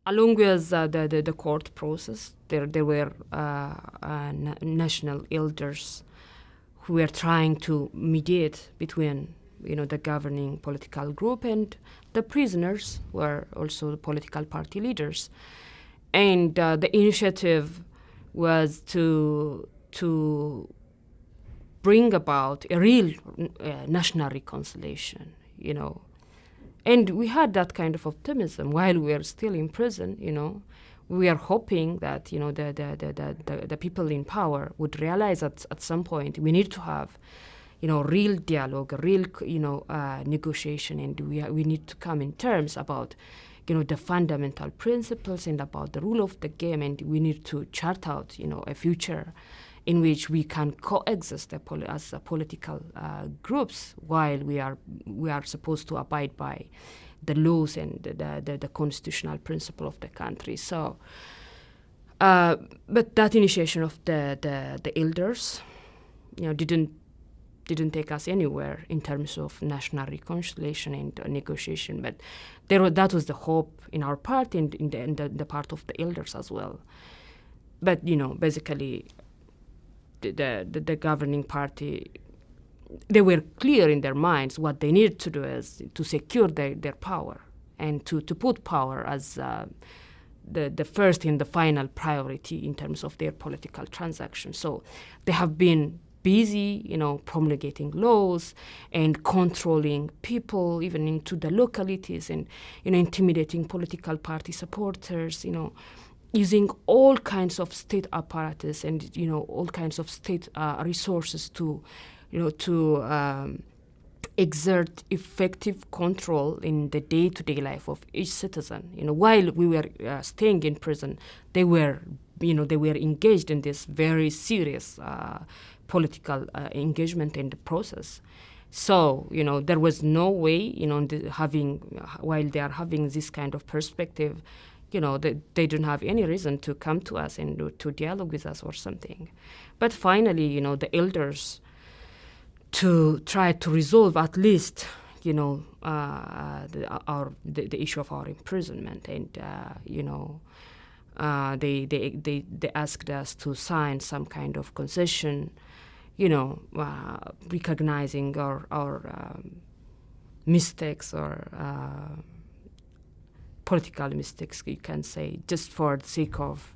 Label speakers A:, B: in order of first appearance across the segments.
A: Along with the court process, there were national elders who were trying to mediate between the governing political group and the prisoners, who are also the political party leaders. And the initiative was to bring about a real national reconciliation, And we had that kind of optimism while we were still in prison, We are hoping that, the people in power would realize at some point we need to have, real dialogue, real, negotiation, and we need to come in terms about, the fundamental principles and about the rule of the game, and we need to chart out, a future in which we can coexist as political groups while we are supposed to abide by the laws and the constitutional principle of the country. So, but that initiation of the elders, didn't take us anywhere in terms of national reconciliation and negotiation. But that was the hope in our part and in the part of the elders as well. But basically, the governing party, they were clear in their minds what they needed to do is to secure their power and to put power as the first and the final priority in terms of their political transactions. So they have been busy, promulgating laws and controlling people even into the localities and, intimidating political party supporters, using all kinds of state apparatus and, all kinds of state resources to exert effective control in the day-to-day life of each citizen. While we were staying in prison, they were engaged in this very serious political engagement in the process. So, there was no way, while they are having this kind of perspective, they didn't have any reason to come to us and to dialogue with us or something. But finally, the elders, to try to resolve at least, the issue of our imprisonment, and they asked us to sign some kind of concession, recognizing our mistakes or political mistakes, you can say, just for the sake of,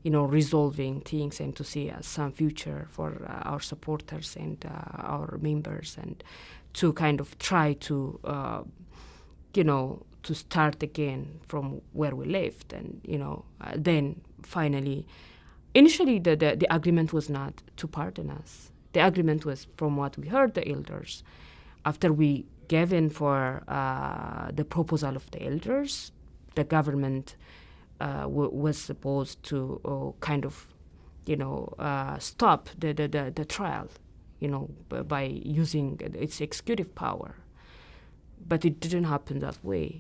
A: resolving things and to see some future for our supporters and our members, and to kind of try to, to start again from where we left. And, then finally, initially the agreement was not to pardon us. The agreement was, from what we heard the elders, after we gave in for the proposal of the elders, the government was supposed to kind of, stop the trial, by using its executive power. But it didn't happen that way,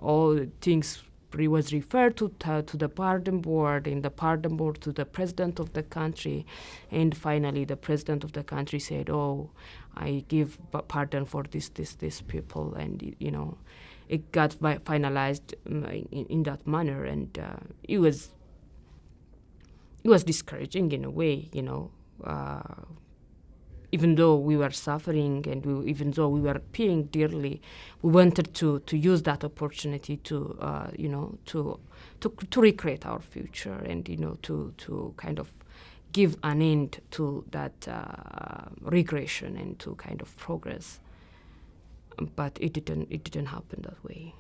A: All things was referred to the pardon board, and the pardon board to the president of the country, and finally the president of the country said, "Oh, I give pardon for this people," and it got finalized in that manner, and it was discouraging in a way, even though we were suffering and even though we were paying dearly, we wanted to use that opportunity to recreate our future and to kind of give an end to that regression and to kind of progress. But it didn't happen that way.